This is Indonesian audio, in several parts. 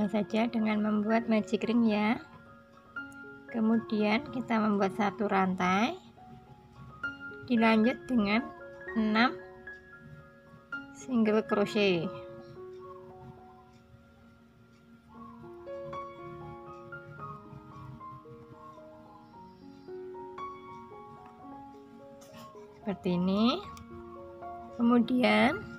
mulai saja dengan membuat magic ring ya. Kemudian kita membuat satu rantai, dilanjut dengan 6 single crochet. Seperti ini. Kemudian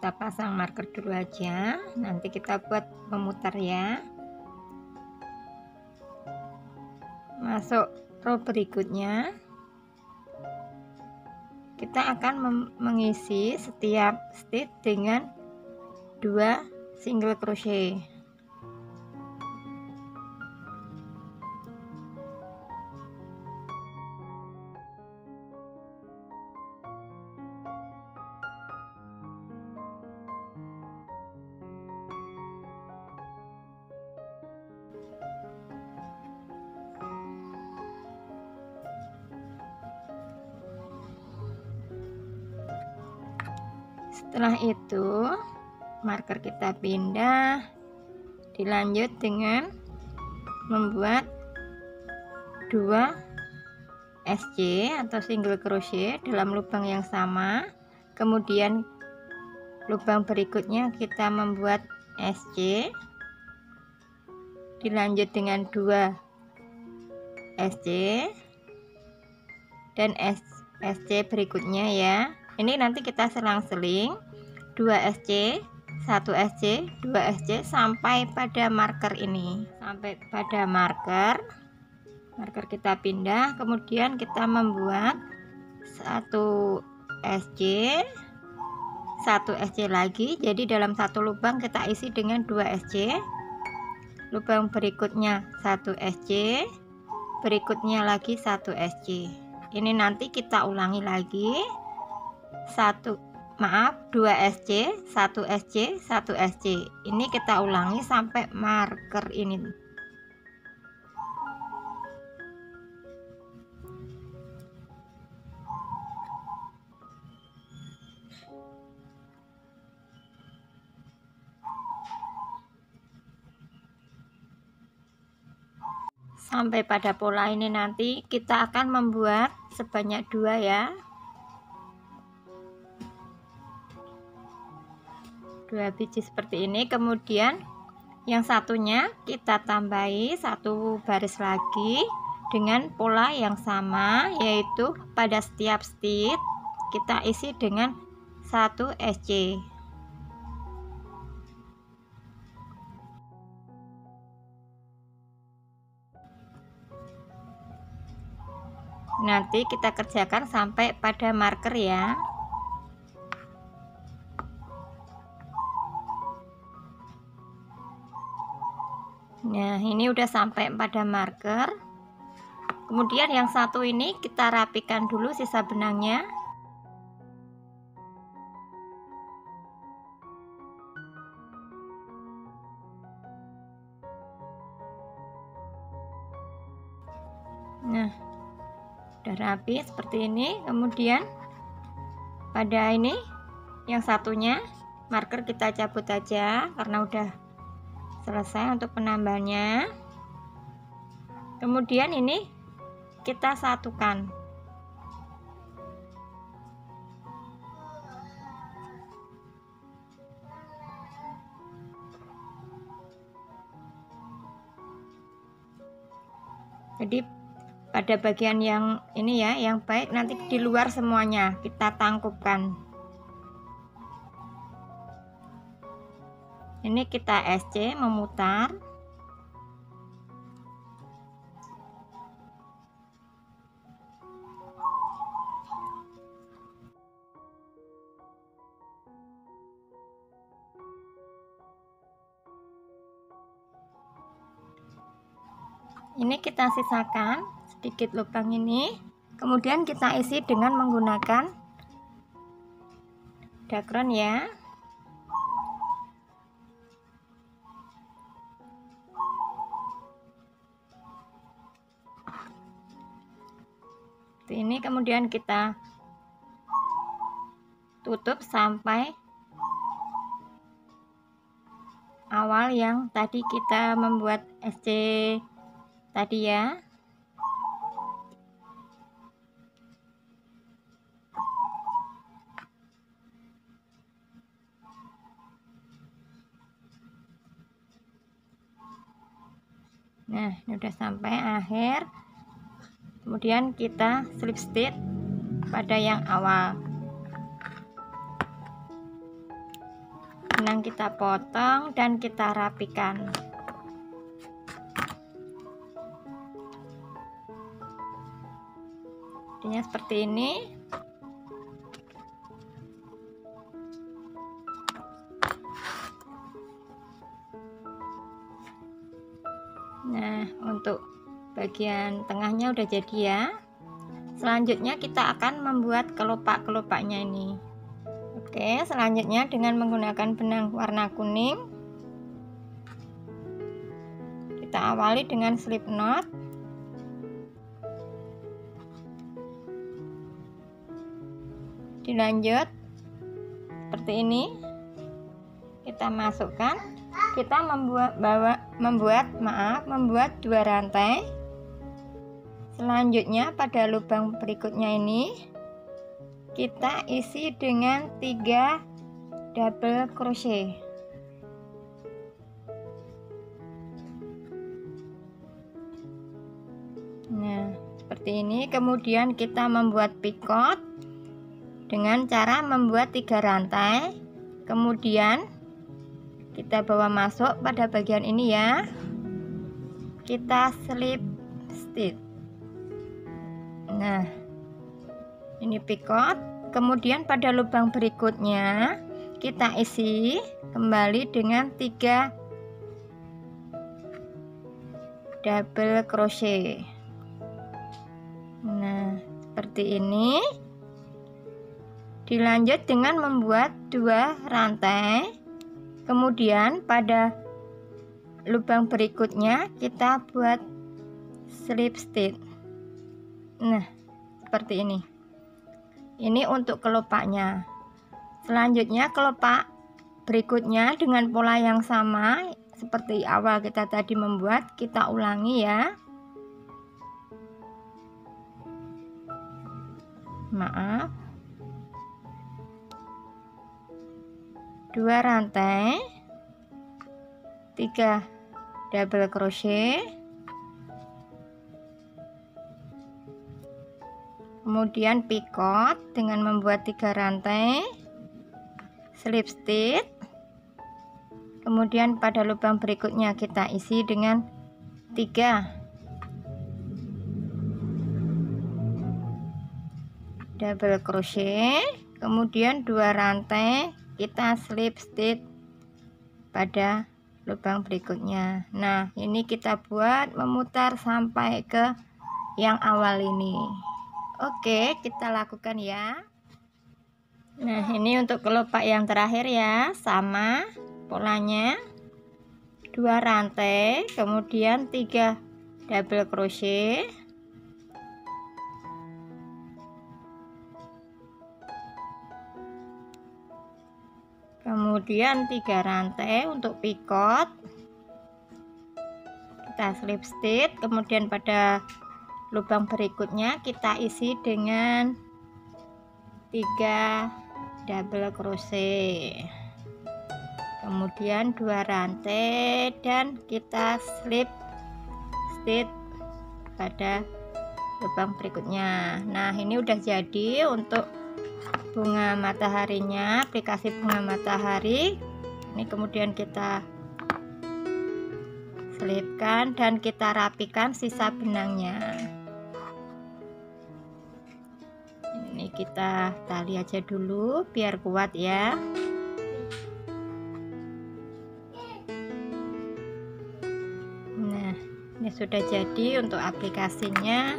kita pasang marker dulu aja, nanti kita buat memutar ya. Masuk row berikutnya, kita akan mengisi setiap stitch dengan 2 single crochet. Setelah itu marker kita pindah, dilanjut dengan membuat 2 SC atau single crochet dalam lubang yang sama. Kemudian lubang berikutnya kita membuat SC, dilanjut dengan 2 SC dan SC berikutnya ya. Ini nanti kita selang-seling 2 SC, 1 SC, 2 SC sampai pada marker ini. Sampai pada marker kita pindah, kemudian kita membuat 1 SC, 1 SC lagi. Jadi dalam satu lubang kita isi dengan 2 SC. Lubang berikutnya 1 SC, berikutnya lagi 1 SC. Ini nanti kita ulangi lagi. 2 SC, 1 SC, 1 SC. Ini kita ulangi sampai marker ini. Sampai pada pola ini nanti kita akan membuat sebanyak 2 ya. 2 biji seperti ini. Kemudian yang satunya kita tambahi 1 baris lagi dengan pola yang sama, yaitu pada setiap stitch kita isi dengan 1 SC. Nanti kita kerjakan sampai pada marker ya. Nah, ini udah sampai pada marker. Kemudian yang satu ini kita rapikan dulu sisa benangnya. Nah, udah rapi seperti ini. Kemudian pada ini yang satunya marker kita cabut aja karena udah selesai untuk penambahannya. Kemudian ini kita satukan. Jadi pada bagian yang ini ya, yang baik nanti di luar semuanya kita tangkupkan. Ini kita SC memutar. Ini kita sisakan sedikit lubang ini, kemudian kita isi dengan menggunakan dakron ya. Ini kemudian kita tutup sampai awal yang tadi kita membuat SC tadi ya. Nah, ini udah sampai akhir. Kemudian kita slip stitch pada yang awal. Benang kita potong dan kita rapikan. Jadinya seperti ini. Nah, untuk bagian tengahnya udah jadi ya. Selanjutnya kita akan membuat kelopak-kelopaknya ini. Oke, selanjutnya dengan menggunakan benang warna kuning, kita awali dengan slip knot. Dilanjut seperti ini. Kita masukkan, kita membuat 2 rantai. Selanjutnya pada lubang berikutnya ini kita isi dengan 3 double crochet. Nah, seperti ini. Kemudian kita membuat picot dengan cara membuat 3 rantai. Kemudian kita bawa masuk pada bagian ini ya. Kita slip stitch. Nah, ini picot. Kemudian pada lubang berikutnya kita isi kembali dengan 3 double crochet. Nah, seperti ini. Dilanjut dengan membuat 2 rantai. Kemudian pada lubang berikutnya kita buat slip stitch. Nah, seperti ini. Ini untuk kelopaknya. Selanjutnya kelopak berikutnya dengan pola yang sama seperti awal kita tadi membuat, kita ulangi ya. Maaf. 2 rantai, 3 double crochet, kemudian picot dengan membuat 3 rantai, slip stitch, kemudian pada lubang berikutnya kita isi dengan 3 double crochet, kemudian 2 rantai, kita slip stitch pada lubang berikutnya. Nah, ini kita buat memutar sampai ke yang awal ini. Oke, kita lakukan ya. Nah, ini untuk kelopak yang terakhir ya, sama polanya. 2 rantai, kemudian 3 double crochet, kemudian 3 rantai untuk picot, kita slip stitch, kemudian pada lubang berikutnya kita isi dengan 3 double crochet, kemudian 2 rantai dan kita slip stitch pada lubang berikutnya. Nah, ini udah jadi untuk bunga mataharinya, aplikasi bunga matahari. Ini kemudian kita selipkan dan kita rapikan sisa benangnya. Ini kita tali aja dulu biar kuat ya. Nah, ini sudah jadi untuk aplikasinya.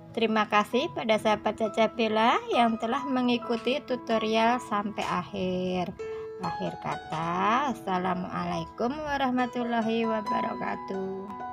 Terima kasih pada sahabat Caca Bella yang telah mengikuti tutorial sampai akhir. Akhir kata, assalamualaikum warahmatullahi wabarakatuh.